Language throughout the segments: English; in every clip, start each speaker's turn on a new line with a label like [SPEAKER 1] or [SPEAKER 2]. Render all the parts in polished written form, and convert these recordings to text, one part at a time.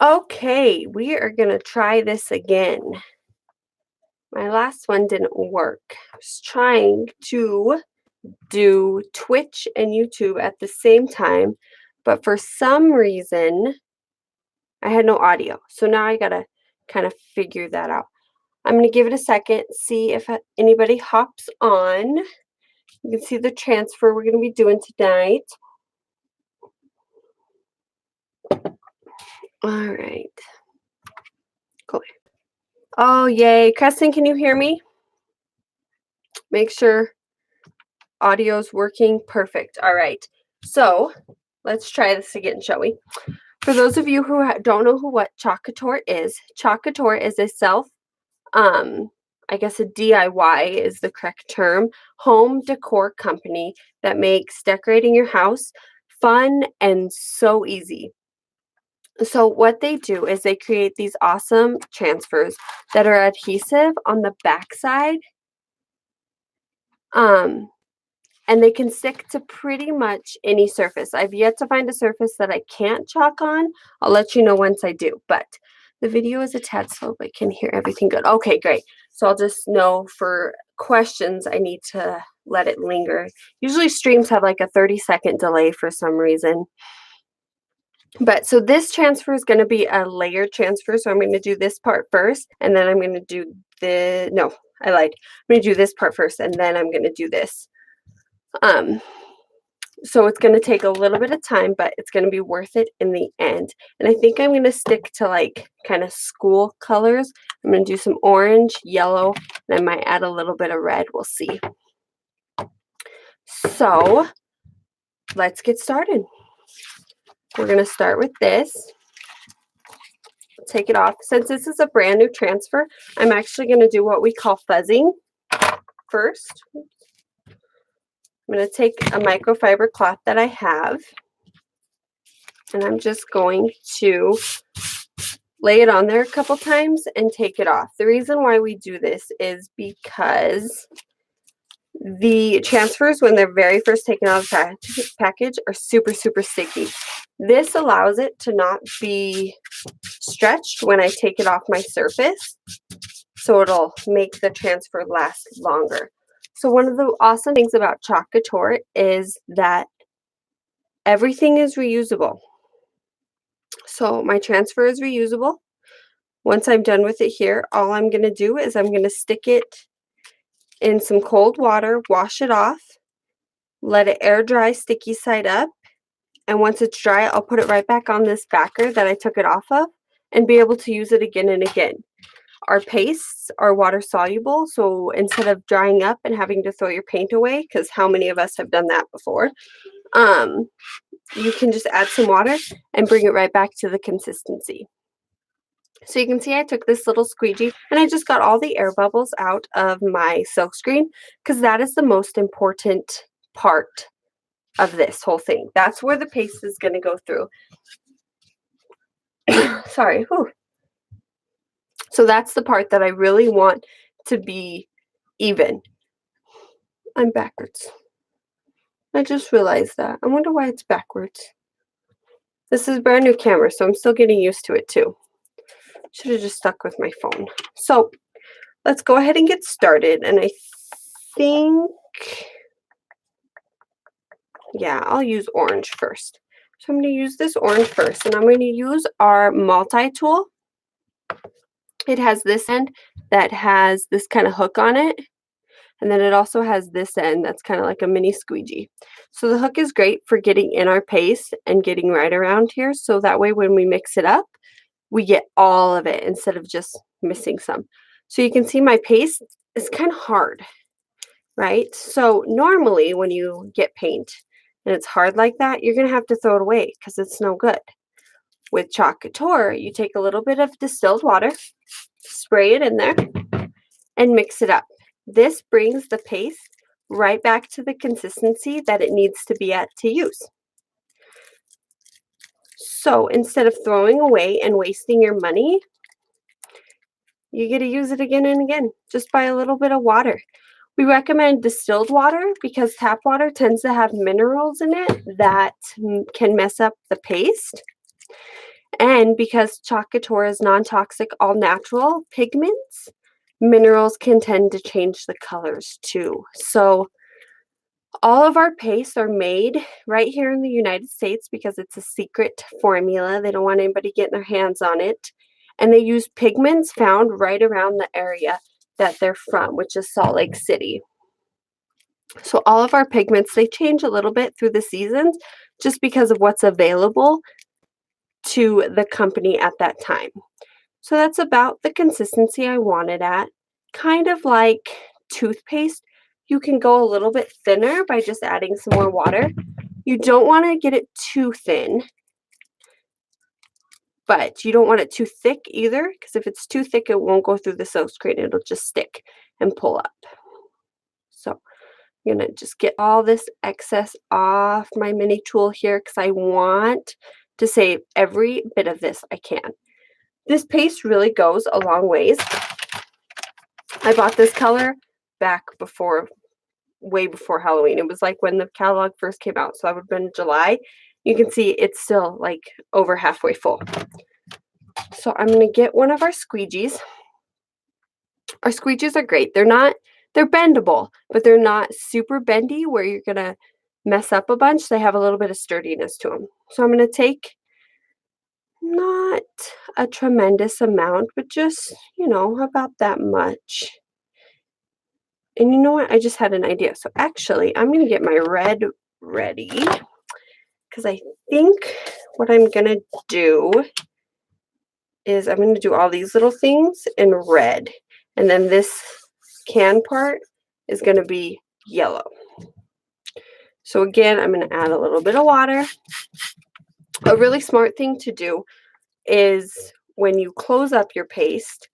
[SPEAKER 1] Okay, we are going to try this again. My last one didn't work. I was trying to do Twitch and YouTube at the same time, but for some reason, I had no audio. So now I got to kind of figure that out. I'm going to give it a second, see if anybody hops on. You can see the transfer we're going to be doing tonight. All right. Cool. Oh, yay. Creston, can you hear me? Make sure audio's working. Perfect. All right. So let's try this again, shall we? For those of you who don't know what Couture is a I guess a DIY is the correct term, home decor company that makes decorating your house fun and so easy. So what they do is they create these awesome transfers that are adhesive on the backside. And they can stick to pretty much any surface. I've yet to find a surface that I can't chalk on. I'll let you know once I do, but the video is a tad slow, but I can hear everything good. Okay, great. So I'll just know for questions, I need to let it linger. Usually streams have like a 30-second delay for some reason. But so this transfer is going to be a layered transfer. So I'm going to do this part first, and then I'm going to do no, I lied. I'm going to do this part first, and then I'm going to do this. So it's going to take a little bit of time, but it's going to be worth it in the end. And I think I'm going to stick to like kind of school colors. I'm going to do some orange, yellow, and I might add a little bit of red. We'll see. So let's get started. We're going to start with this. Take it off. Since this is a brand new transfer, I'm actually going to do what we call fuzzing first. I'm going to take a microfiber cloth that I have, and I'm just going to lay it on there a couple times and take it off. The reason why we do this is because the transfers, when they're very first taken out of the package, are super, super sticky. This allows it to not be stretched when I take it off my surface, so it'll make the transfer last longer. So one of the awesome things about Couture is that everything is reusable. So my transfer is reusable. Once I'm done with it here, all I'm going to do is I'm going to stick it in some cold water, wash it off, let it air dry sticky side up, and once it's dry, I'll put it right back on this backer that I took it off of and be able to use it again and again. Our pastes are water soluble, so instead of drying up and having to throw your paint away, because how many of us have done that before, you can just add some water and bring it right back to the consistency. So you can see I took this little squeegee and I just got all the air bubbles out of my silkscreen, because that is the most important part of this whole thing. That's where the paste is going to go through. Sorry. Whew. So that's the part that I really want to be even. I'm backwards. I just realized that. I wonder why it's backwards. This is a brand new camera, so I'm still getting used to it too. Should have just stuck with my phone. So let's go ahead and get started. And I think, yeah, I'll use orange first. So I'm going to use this orange first, and I'm going to use our multi-tool. It has this end that has this kind of hook on it, and then it also has this end that's kind of like a mini squeegee. So the hook is great for getting in our paste and getting right around here, so that way when we mix it up, we get all of it instead of just missing some. So you can see my paste is kind of hard, right? So normally when you get paint and it's hard like that, you're going to have to throw it away because it's no good. With Couture, you take a little bit of distilled water, spray it in there, and mix it up. This brings the paste right back to the consistency that it needs to be at to use. So instead of throwing away and wasting your money, you get to use it again and again, just by a little bit of water. We recommend distilled water because tap water tends to have minerals in it that can mess up the paste. And because Chalk Couture is non-toxic, all-natural pigments, minerals can tend to change the colors too. So all of our pastes are made right here in the United States because it's a secret formula. They don't want anybody getting their hands on it. And they use pigments found right around the area that they're from, which is Salt Lake City. So all of our pigments, they change a little bit through the seasons just because of what's available to the company at that time. So that's about the consistency I wanted at. Kind of like toothpaste, you can go a little bit thinner by just adding some more water. You don't want to get it too thin, but you don't want it too thick either, because if it's too thick, it won't go through the silk screen. It'll just stick and pull up. So I'm going to just get all this excess off my mini tool here because I want to save every bit of this I can. This paste really goes a long ways. I bought this color back way before Halloween. It was like when the catalog first came out, so I would have been July. You can see it's still like over halfway full. So I'm going to get one of our squeegees. Our squeegees are great. They're bendable, but they're not super bendy where you're going to mess up a bunch. They have a little bit of sturdiness to them. So I'm going to take not a tremendous amount, but just, about that much. And you know what? I just had an idea. So actually, I'm going to get my red ready because I think what I'm going to do is I'm going to do all these little things in red. And then this can part is going to be yellow. So again, I'm going to add a little bit of water. A really smart thing to do is when you close up your paste,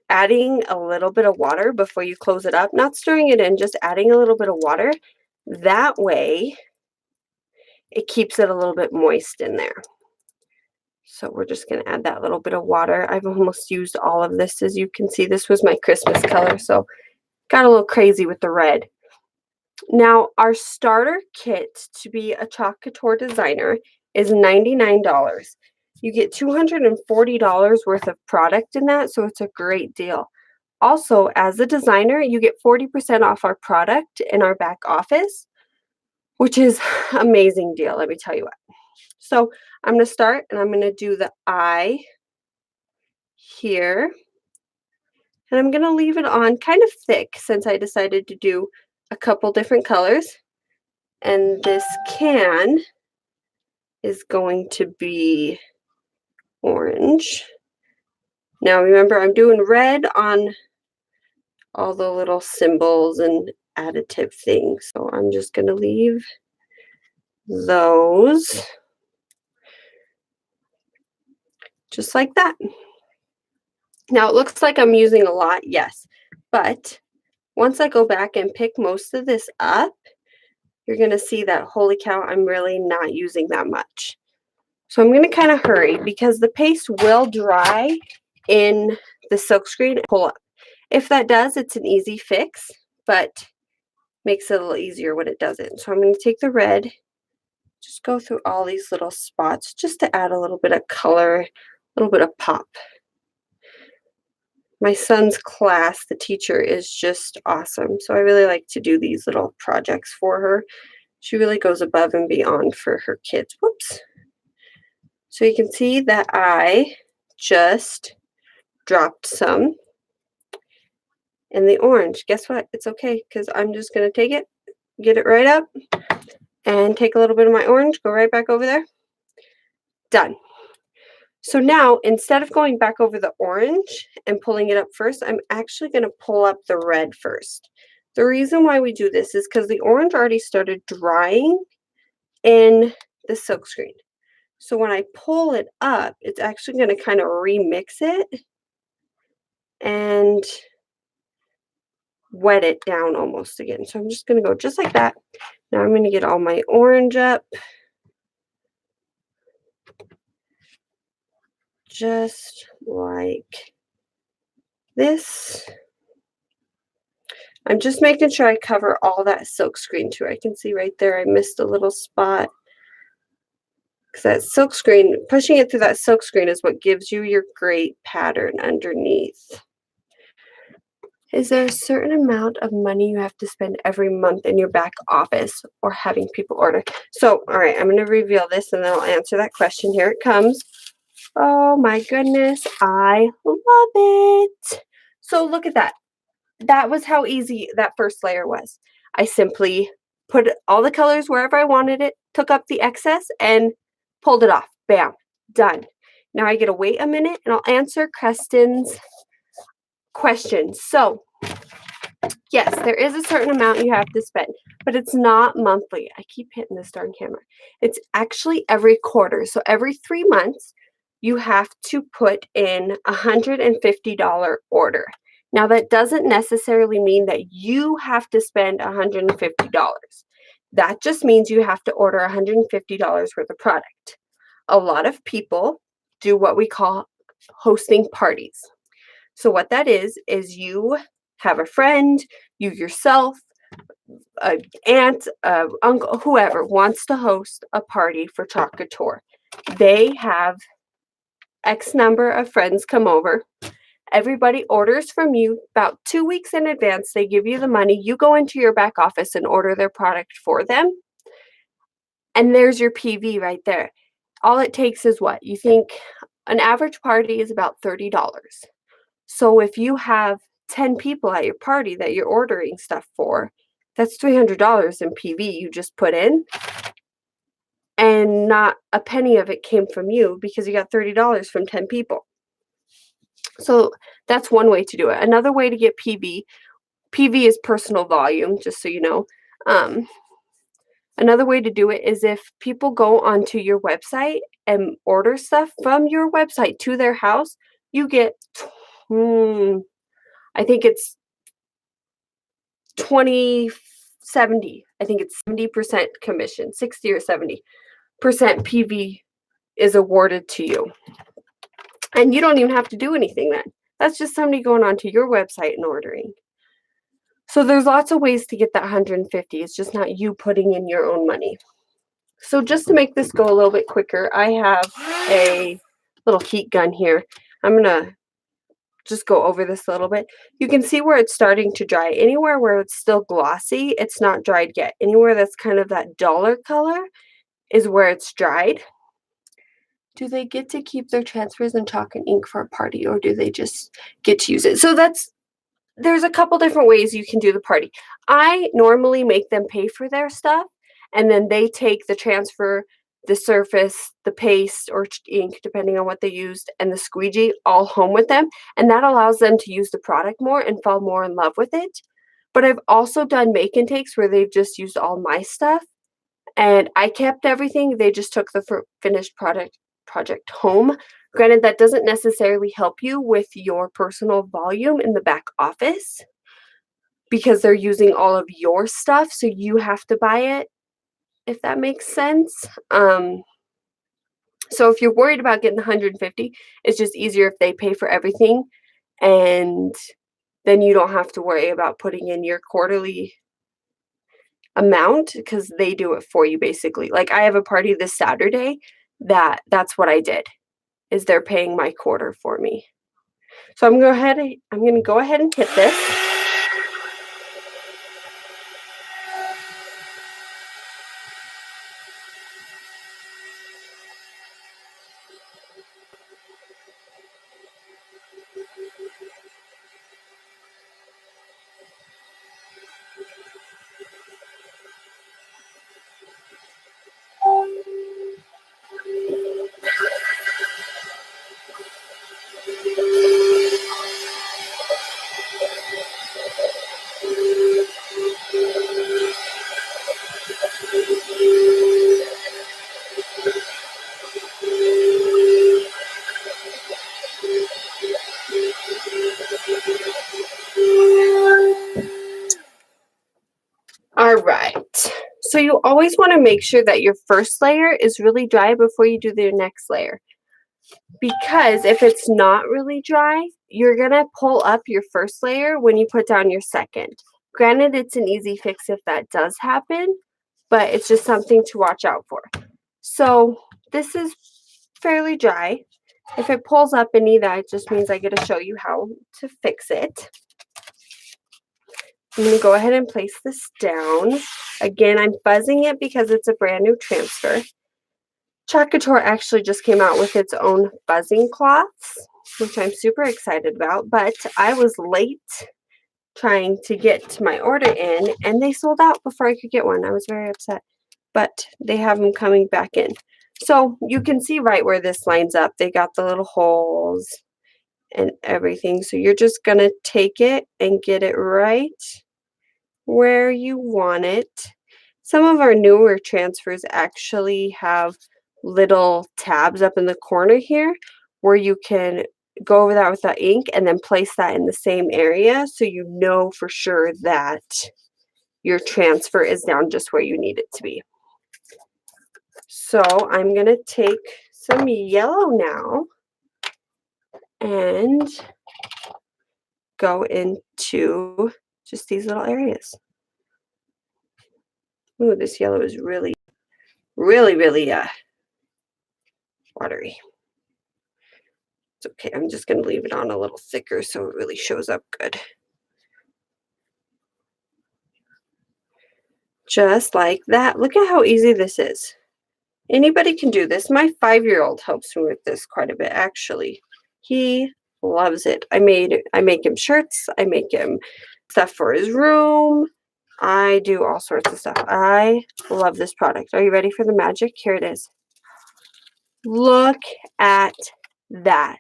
[SPEAKER 1] adding a little bit of water before you close it up, not stirring it in, just adding a little bit of water. That way, it keeps it a little bit moist in there. So we're just going to add that little bit of water. I've almost used all of this. As you can see, this was my Christmas color, so got a little crazy with the red. Now, our starter kit to be a Chalk Couture designer is $99. You get $240 worth of product in that, so it's a great deal. Also, as a designer, you get 40% off our product in our back office, which is an amazing deal, let me tell you what. So I'm going to start, and I'm going to do the eye here. And I'm going to leave it on kind of thick since I decided to do a couple different colors. And this can is going to be orange. Now remember, I'm doing red on all the little symbols and additive things. So I'm just going to leave those just like that. Now it looks like I'm using a lot, yes, but once I go back and pick most of this up, you're going to see that, holy cow, I'm really not using that much. So I'm going to kind of hurry because the paste will dry in the silkscreen and pull up. If that does, it's an easy fix, but makes it a little easier when it doesn't. So I'm going to take the red, just go through all these little spots just to add a little bit of color, a little bit of pop. My son's class, the teacher is just awesome. So I really like to do these little projects for her. She really goes above and beyond for her kids. Whoops. So you can see that I just dropped some in the orange. Guess what? It's okay because I'm just going to take it, get it right up, and take a little bit of my orange, go right back over there. Done. So now, instead of going back over the orange and pulling it up first, I'm actually going to pull up the red first. The reason why we do this is because the orange already started drying in the silkscreen. So when I pull it up, it's actually going to kind of remix it and wet it down almost again. So I'm just going to go just like that. Now I'm going to get all my orange up. Just like this. I'm just making sure I cover all that silk screen too. I can see right there I missed a little spot Because that silk screen, pushing it through that silk screen is what gives you your great pattern underneath. Is there a certain amount of money you have to spend every month in your back office or having people order? So, all right, I'm going to reveal this and then I'll answer that question. Here it comes. Oh my goodness, I love it. So look at that. That was how easy that first layer was. I simply put all the colors wherever I wanted it, took up the excess, and pulled it off. Bam, done. Now I get to wait a minute and I'll answer Creston's questions. So, yes, there is a certain amount you have to spend, but it's not monthly. I keep hitting this darn camera. It's actually every quarter. So every 3 months, you have to put in a $150 order. Now, that doesn't necessarily mean that you have to spend $150. That just means you have to order $150 worth of product. A lot of people do what we call hosting parties. So what that is you have a friend, you yourself, an aunt, uncle, whoever wants to host a party for Couture. They have X number of friends come over. Everybody orders from you about 2 weeks in advance. They give you the money. You go into your back office and order their product for them. And there's your PV right there. All it takes is what? You think an average party is about $30. So if you have 10 people at your party that you're ordering stuff for, that's $300 in PV you just put in. And not a penny of it came from you because you got $30 from 10 people. So that's one way to do it. Another way to get PV is personal volume, just so you know. Another way to do it is if people go onto your website and order stuff from your website to their house, you get, I think it's 70. I think it's 70% commission, 60 or 70% PV is awarded to you. And you don't even have to do anything then. That's just somebody going onto your website and ordering. So there's lots of ways to get that 150. It's just not you putting in your own money. So just to make this go a little bit quicker, I have a little heat gun here. I'm going to just go over this a little bit. You can see where it's starting to dry. Anywhere where it's still glossy, it's not dried yet. Anywhere that's kind of that duller color is where it's dried. Do they get to keep their transfers and chalk and ink for a party, or do they just get to use it? So there's a couple different ways you can do the party. I normally make them pay for their stuff, and then they take the transfer, the surface, the paste or ink, depending on what they used, and the squeegee all home with them. And that allows them to use the product more and fall more in love with it. But I've also done make and takes where they've just used all my stuff and I kept everything. They just took the finished project home. Granted, that doesn't necessarily help you with your personal volume in the back office because they're using all of your stuff, so you have to buy it, if that makes sense. So if you're worried about getting 150, it's just easier if they pay for everything, and then you don't have to worry about putting in your quarterly amount because they do it for you basically. Like I have a party this Saturday that's what I did, is they're paying my quarter for me. So I'm going to go ahead and hit this. All right. So you always want to make sure that your first layer is really dry before you do the next layer. Because if it's not really dry, you're going to pull up your first layer when you put down your second. Granted, it's an easy fix if that does happen, but it's just something to watch out for. So this is fairly dry. If it pulls up any, that just means I get to show you how to fix it. I'm going to go ahead and place this down. Again, I'm fuzzing it because it's a brand new transfer. Couture actually just came out with its own fuzzing cloths, which I'm super excited about, but I was late trying to get my order in, and they sold out before I could get one. I was very upset, but they have them coming back in. So you can see right where this lines up. They got the little holes and everything. So you're just going to take it and get it right where you want it. Some of our newer transfers actually have little tabs up in the corner here where you can go over that with the ink and then place that in the same area so you know for sure that your transfer is down just where you need it to be. So I'm going to take some yellow now and go into just these little areas. Ooh, this yellow is really watery. It's okay. I'm just going to leave it on a little thicker so it really shows up good. Just like that. Look at how easy this is. Anybody can do this. My 5-year-old helps me with this quite a bit, actually. He loves it. I make him shirts. I make him stuff for his room. I do all sorts of stuff. I love this product. Are you ready for the magic? Here it is. Look at that.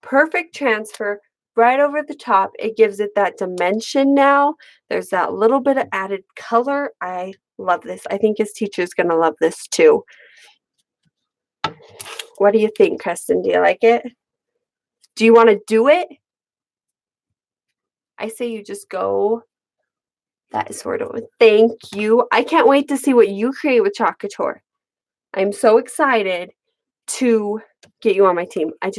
[SPEAKER 1] Perfect transfer right over the top. It gives it that dimension now. There's that little bit of added color. I love this. I think his teacher's going to love this too. What do you think, Kristen? Do you like it? Do you want to do it? I say you just go that sort of. Thank you. I can't wait to see what you create with Couture. I'm so excited to get you on my team. I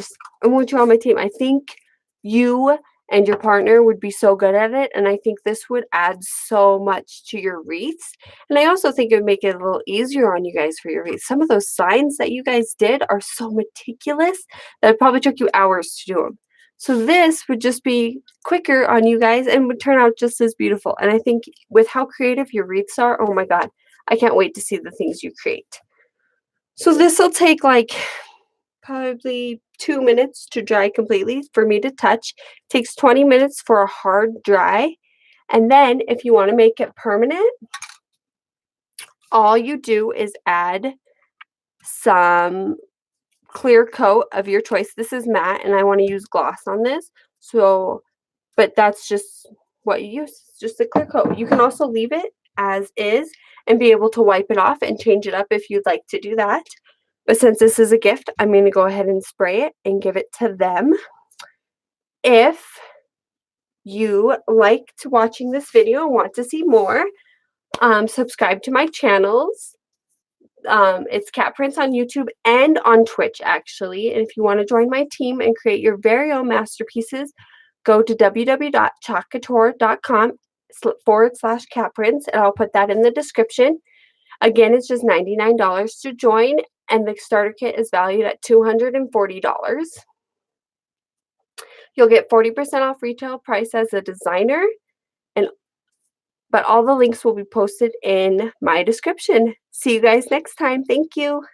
[SPEAKER 1] want you on my team. I think you and your partner would be so good at it, and I think this would add so much to your wreaths. And I also think it would make it a little easier on you guys for your wreaths. Some of those signs that you guys did are so meticulous that it probably took you hours to do them. So this would just be quicker on you guys and would turn out just as beautiful. And I think with how creative your wreaths are, oh my God, I can't wait to see the things you create. So this will take like probably 2 minutes to dry completely for me to touch. It takes 20 minutes for a hard dry. And then if you want to make it permanent, all you do is add some clear coat of your choice. This is matte and I want to use gloss on this. So, but that's just what you use, just a clear coat. You can also leave it as is and be able to wipe it off and change it up if you'd like to do that. But since this is a gift, I'm going to go ahead and spray it and give it to them. If you liked watching this video and want to see more, subscribe to my channels. It's Cat Prince on YouTube and on Twitch, actually. And if you want to join my team and create your very own masterpieces, go to www.chatcouture.com/catprince, and I'll put that in the description. Again, it's just $99 to join, and the starter kit is valued at $240. You'll get 40% off retail price as a designer, but all the links will be posted in my description. See you guys next time. Thank you.